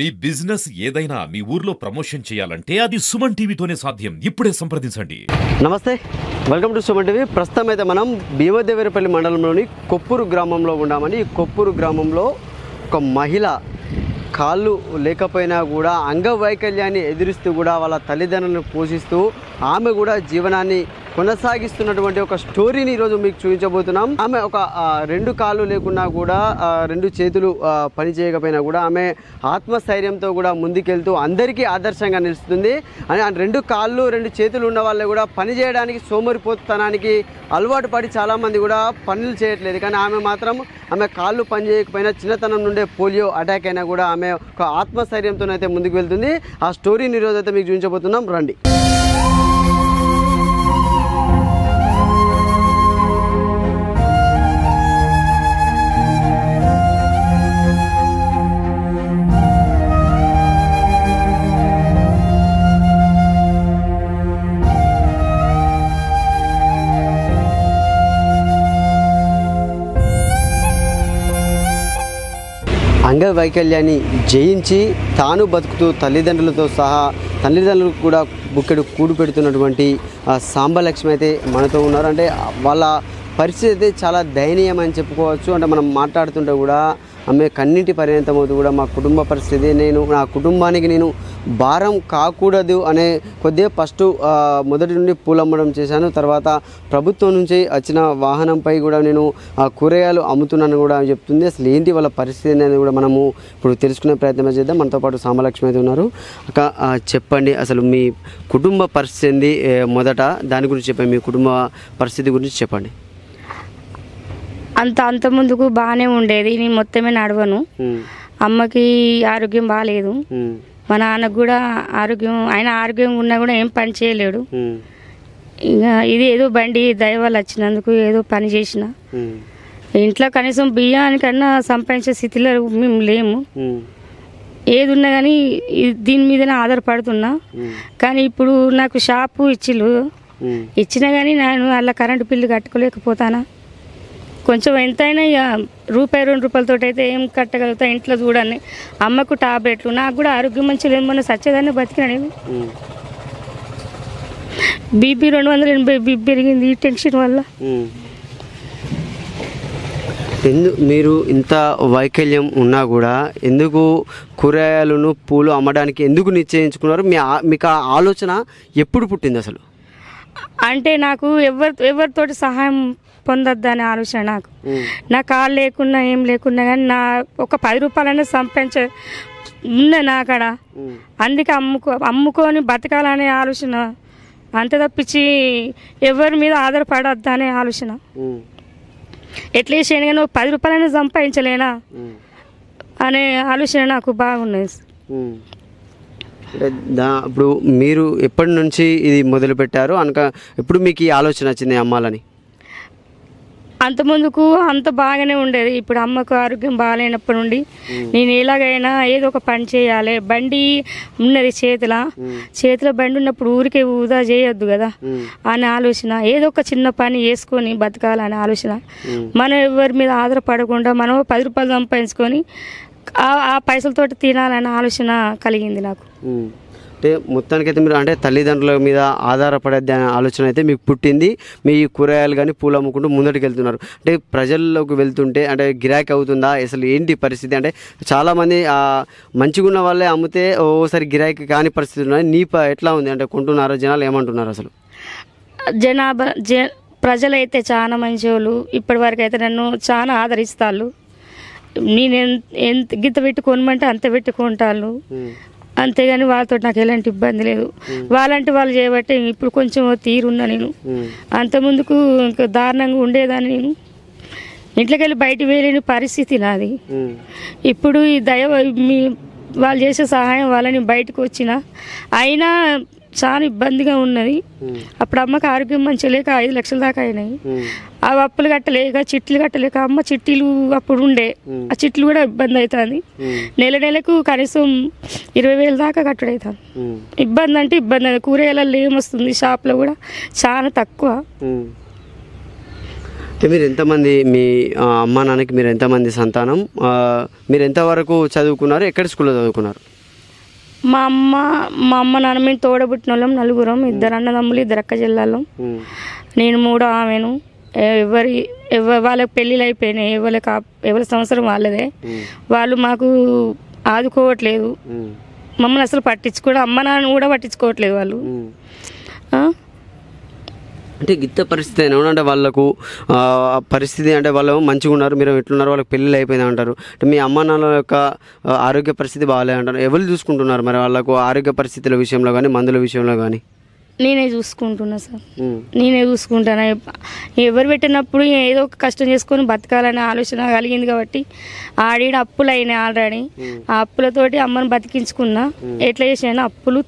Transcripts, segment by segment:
మీ business ఏదైనా మీ ఊర్లో promotion చేయాలంటే అది సుమన్ టీవీతోనే సాధ్యం. ఇప్పుడే సంప్రదించండి. నమస్తే, వెల్కమ్ టు సుమన్ టీవీ. ప్రస్తుతం అయితే మనం భీమదేవరపల్లి మండలంలోని కొప్పూరు గ్రామంలో ఉన్నామని. ఈ కొప్పూరు గ్రామంలో ఒక మహిళ కాళ్ళు లేకపోయినా కూడా అంగవైకల్యాన్ని ఎదురిస్తూ కూడా వాళ్ళ తల్లిదండ్రులను పోషిస్తూ ఆమె కూడా జీవనాన్ని కొనసాగిస్తున్నటువంటి ఒక స్టోరీని ఈరోజు మీకు చూపించబోతున్నాం. ఆమె ఒక రెండు కాళ్ళు లేకున్నా కూడా రెండు చేతులు పని చేయకపోయినా కూడా ఆమె ఆత్మస్థైర్యంతో కూడా ముందుకెళ్తూ అందరికీ ఆదర్శంగా నిలుస్తుంది. అని రెండు కాళ్ళు రెండు చేతులు ఉన్న వాళ్ళు కూడా పని చేయడానికి సోమరిపోతనానికి అలవాటు పడి చాలామంది కూడా పనులు చేయట్లేదు. కానీ ఆమె మాత్రం ఆమె కాళ్ళు పని చేయకపోయినా చిన్నతనం నుండే పోలియో అటాక్ అయినా కూడా ఆమె ఒక ఆత్మస్థైర్యంతోనైతే ముందుకు వెళ్తుంది. ఆ స్టోరీని ఈరోజు అయితే మీకు చూపించబోతున్నాం, రండి. అంగవైకల్యాన్ని జయించి తాను బతుకుతూ తల్లిదండ్రులతో సహా తల్లిదండ్రులకు కూడా బుక్కెడు కూడు పెడుతున్నటువంటి సాంబలక్ష్మి అయితే మనతో ఉన్నారు. అంటే వాళ్ళ పరిస్థితి అయితే చాలా దయనీయం అని చెప్పుకోవచ్చు. అంటే మనం మాట్లాడుతుంటే కూడా ఆమె కన్నింటి పరిణతమవుతూ కూడా మా కుటుంబ పరిస్థితి, నా కుటుంబానికి నేను భారం కాకూడదు అనే కొద్దిగా ఫస్ట్ మొదటి నుండి పూలమ్మడం చేశాను. తర్వాత ప్రభుత్వం నుంచి వచ్చిన వాహనంపై కూడా నేను కూరగాయలు అమ్ముతున్నాను కూడా చెప్తుంది. అసలు ఏంటి వాళ్ళ పరిస్థితి అనేది కూడా మనము ఇప్పుడు తెలుసుకునే ప్రయత్నం చేద్దాం. మనతో పాటు సాంబలక్ష్మి అయితే ఉన్నారు. అక్క, చెప్పండి అసలు మీ కుటుంబ పరిస్థితి ఏంది, మొదట దాని గురించి చెప్పండి. మీ కుటుంబ పరిస్థితి గురించి చెప్పండి. అంత ముందుకు బాగానే ఉండేది, నేను మొత్తమే నడవను. అమ్మకి ఆరోగ్యం బాగాలేదు, మా నాన్నకు కూడా ఆరోగ్యం ఉన్నా కూడా ఏం పని చేయలేడు. ఇంకా ఇది ఏదో బండి దయ వల్ల వచ్చినందుకు ఏదో పని చేసిన. ఇంట్లో కనీసం బియ్యానికన్నా సంపాదించే స్థితిలో మేము లేము. ఏది ఉన్నా కానీ దీని మీదనే ఆధారపడుతున్నా. కానీ ఇప్పుడు నాకు షాపు ఇచ్చినా కానీ నేను అలా కరెంటు బిల్లు కట్టుకోలేకపోతానా. కొంచెం ఎంతైనా ఇక రూపాయి 2 రూపాయలతో అయితే ఏం కట్టగలుగుతా. ఇంట్లో చూడండి, అమ్మకు టాబ్లెట్లు, నాకు కూడా ఆరోగ్యం మంచిగా లేదు. మొన్న సచ్చేదాన్ని బతికినా నేను. బీపీ 280 బీపీ పెరిగింది ఈ టెన్షన్ వల్ల. మీరు ఇంత వైకల్యం ఉన్నా కూడా ఎందుకు కూరగాయలను పూలు అమ్మడానికి ఎందుకు నిశ్చయించుకున్నారు? మీకు ఆ ఆలోచన ఎప్పుడు పుట్టింది అసలు? అంటే నాకు ఎవరితోటి సహాయం పొందొద్దనే ఆలోచన. నా కాళ్ళు లేకున్నా ఏం లేకున్నా కానీ నా ఒక 10 రూపాయలైనా ఉన్న నాకడ, అందుకే అమ్ముకొని బతకాలనే ఆలోచన. అంతే తప్పించి ఎవరి మీద ఆధారపడొద్దనే ఆలోచన. ఎట్లీస్ట్ కానీ 10 రూపాయలైనా సంపాదించలేనా అనే ఆలోచన నాకు బాగున్నది. ఇప్పుడు మీరు ఎప్పటి నుంచి ఇది మొదలు పెట్టారు ఎప్పుడు మీకు ఈ ఆలోచన వచ్చింది అమ్మాలని? అంత ముందుకు అంత బాగానే ఉండేది. ఇప్పుడు అమ్మకు ఆరోగ్యం బాగాలేనప్పటి నుండి నేను ఎలాగైనా ఏదో ఒక పని చేయాలి. బండి ఉన్నది చేతిలో బండి ఉన్నప్పుడు ఊరికే వృధా చేయొద్దు కదా అనే ఆలోచన. ఏదో ఒక చిన్న పని చేసుకొని బతకాలనే ఆలోచన. మనం ఎవరి మీద ఆధారపడకుండా మనం 10 రూపాయలు సంపాదించుకొని ఆ పైసలతోటి తినాలనే ఆలోచన కలిగింది నాకు. అంటే మొత్తానికైతే మీరు అంటే తల్లిదండ్రుల మీద ఆధారపడేది అనే ఆలోచన అయితే మీకు పుట్టింది. మీ కూరగాయలు కానీ పూలు అమ్ముకుంటూ ముందటికి వెళ్తున్నారు. అంటే ప్రజల్లోకి వెళ్తుంటే అంటే గిరాకీ అవుతుందా, అసలు ఏంటి పరిస్థితి? అంటే చాలామంది మంచిగా ఉన్న వాళ్ళే అమ్మితే ఓసారి గిరాకీ కాని పరిస్థితి ఉన్నాయి. ఎట్లా ఉంది? అంటే కొంటున్నారా జనాలు, ఏమంటున్నారు అసలు? ప్రజలైతే చాలా మంచి వాళ్ళు. ఇప్పటి వరకు అయితే నన్ను చాలా ఆదరిస్తారు. నేను ఎంత గిత్త పెట్టి కొనమంటే అంత పెట్టి కొంటాను. అంతేగాని వాళ్ళతో నాకు ఎలాంటి ఇబ్బంది లేదు. వాళ్ళంటే వాళ్ళు చేయబట్టి ఇప్పుడు కొంచెం తీరున్నా. నేను అంత ముందుకు ఇంకా దారుణంగా ఉండేదాన్ని. నేను ఇంట్లోకి వెళ్ళి బయట వెళ్ళిన పరిస్థితి నాది. ఇప్పుడు ఈ వాళ్ళు చేసే సహాయం వాళ్ళని బయటకు వచ్చిన అయినా చాలా ఇబ్బందిగా ఉన్నది. అప్పుడు అమ్మకి ఆరోగ్యం మంచిగా లేక 5 లక్షల దాకా అయినాయి. ఆ అప్పులు కట్టలేక చిట్లు కట్టలేక అమ్మ చిట్టీలు అప్పుడు ఉండే, ఆ చిట్లు కూడా ఇబ్బంది అవుతుంది. నెలకు కనీసం 20,000 దాకా కట్టుడవుతుంది. ఇబ్బంది అంటే ఇబ్బంది. కూరగాయలలో ఏమొస్తుంది, షాప్లో కూడా చాలా తక్కువ. మీరు ఎంతమంది మీ అమ్మ నాన్నకి మీరు ఎంతమంది సంతానం, మీరు ఎంతవరకు చదువుకున్నారు, ఎక్కడ స్కూల్లో చదువుకున్నారు? మా అమ్మ నాన్న మేము తోడబుట్టిన వాళ్ళం 4, 2 అన్నదమ్ములు, 2 అక్క చెల్లెళ్ళు, నేను 3 ఆమెను. వాళ్ళకి పెళ్ళిళ్ళు అయిపోయినాయి, ఎవరి సంవత్సరం వాళ్ళదే. వాళ్ళు మాకు ఆదుకోవట్లేదు, మమ్మల్ని అసలు పట్టించుకోవడం, అమ్మ నాన్న కూడా పట్టించుకోవట్లేదు వాళ్ళు. అంటే గిత్త పరిస్థితి అయినా అంటే వాళ్ళకు పరిస్థితి అంటే వాళ్ళు మంచిగా ఉన్నారు, మీరు ఎట్లున్నారు, వాళ్ళకి పెళ్ళిళ్ళు అయిపోయింది అంటారు. అంటే మీ అమ్మ నాన్నల యొక్క ఆరోగ్య పరిస్థితి బాగాలే అంటారు. ఎవరు చూసుకుంటున్నారు మరి వాళ్ళకు ఆరోగ్య పరిస్థితుల విషయంలో కానీ, మందుల విషయంలో కానీ? నేనే చూసుకుంటున్నా సార్, నేనే చూసుకుంటాను. ఎవరు పెట్టినప్పుడు ఏదో ఒక కష్టం చేసుకొని బతకాలనే ఆలోచన కలిగింది కాబట్టి ఆడిన అప్పులు అయినాయి ఆల్రెడీ. ఆ అప్పులతోటి అమ్మని బతికించుకున్నా. ఎట్లా చేసినా అప్పులు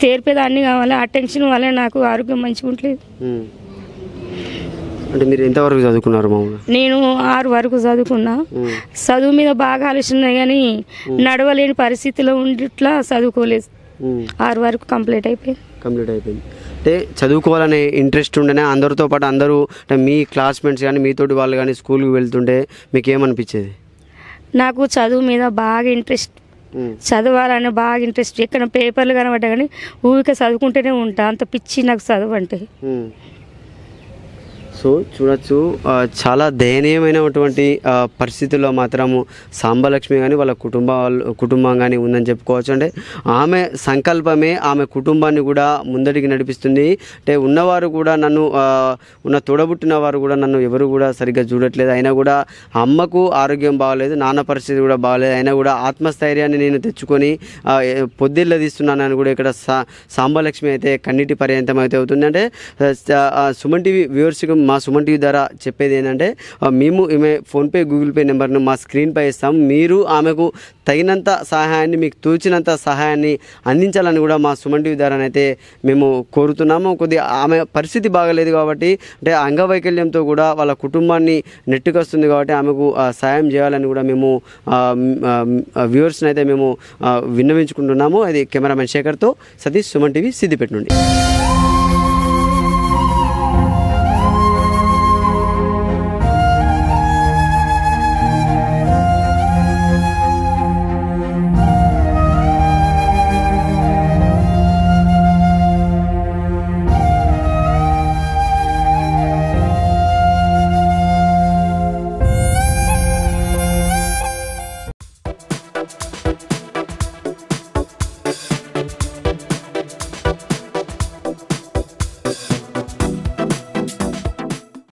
తీర్పేదాన్ని కావాలి. ఆ టెన్షన్ వల్ల నాకు ఆరోగ్యం మంచిగా ఉండలేదు. అంటే మీరు ఎంతవరకు చదువుకున్నారు మామూలుగా? నేను 6 వరకు చదువుకున్నా. చదువు మీద బాగా ఆలోచన కానీ నడవలేని పరిస్థితిలో ఉండిట్లా చదువుకోలేదు. 6 వరకు కంప్లీట్ అయిపోయింది. అంటే చదువుకోవాలనే ఇంట్రెస్ట్ ఉండేనే అందరితో పాటు అందరూ అంటే మీ క్లాస్మేట్స్ కానీ మీతోటి వాళ్ళు కానీ స్కూల్కి వెళ్తుంటే మీకు ఏమనిపించేది? నాకు చదువు మీద బాగా ఇంట్రెస్ట్, చదవాలని బాగా ఇంట్రెస్ట్. ఎక్కడ పేపర్లు కనబడ్డా కానీ ఊరికే చదువుకుంటూనే ఉంటా, అంత పిచ్చి నాకు చదువు అంటే. సో చూడొచ్చు, చాలా దయనీయమైనటువంటి పరిస్థితుల్లో మాత్రము సాంబలక్ష్మి కానీ వాళ్ళ కుటుంబం కానీ ఉందని చెప్పుకోవచ్చు. అంటే ఆమె సంకల్పమే ఆమె కుటుంబాన్ని కూడా ముందడికి నడిపిస్తుంది. అంటే ఉన్నవారు కూడా ఉన్న తోడబుట్టిన వారు కూడా నన్ను ఎవరు కూడా సరిగ్గా చూడట్లేదు. అయినా కూడా అమ్మకు ఆరోగ్యం బాగలేదు, నాన్న పరిస్థితి కూడా బాగలేదు. అయినా కూడా ఆత్మస్థైర్యాన్ని నేను తెచ్చుకొని పొద్దున్న తీస్తున్నానని కూడా ఇక్కడ సాంబలక్ష్మి అయితే కన్నీటి పర్యంతం అయితే అవుతుంది. అంటే సుమన్ టీవీ వ్యూవర్స్కి మా సుమన్ టీవీ ద్వారా చెప్పేది ఏంటంటే, మేము ఈమె ఫోన్పే, గూగుల్ పే నెంబర్ను మా స్క్రీన్పై ఇస్తాం. మీరు ఆమెకు తగినంత సహాయాన్ని, మీకు తోచినంత సహాయాన్ని అందించాలని కూడా మా సుమన్ టీవీ ద్వారానైతే మేము కోరుతున్నాము. కొద్దిగా ఆమె పరిస్థితి బాగలేదు కాబట్టి, అంటే అంగవైకల్యంతో కూడా వాళ్ళ కుటుంబాన్ని నెట్టుకొస్తుంది కాబట్టి ఆమెకు సహాయం చేయాలని కూడా మేము వ్యూవర్స్ని అయితే మేము విన్నవించుకుంటున్నాము. అది కెమెరామెన్ శేఖర్తో సతీష్, సుమన్ టీవీ, సిద్దిపేట నుండి.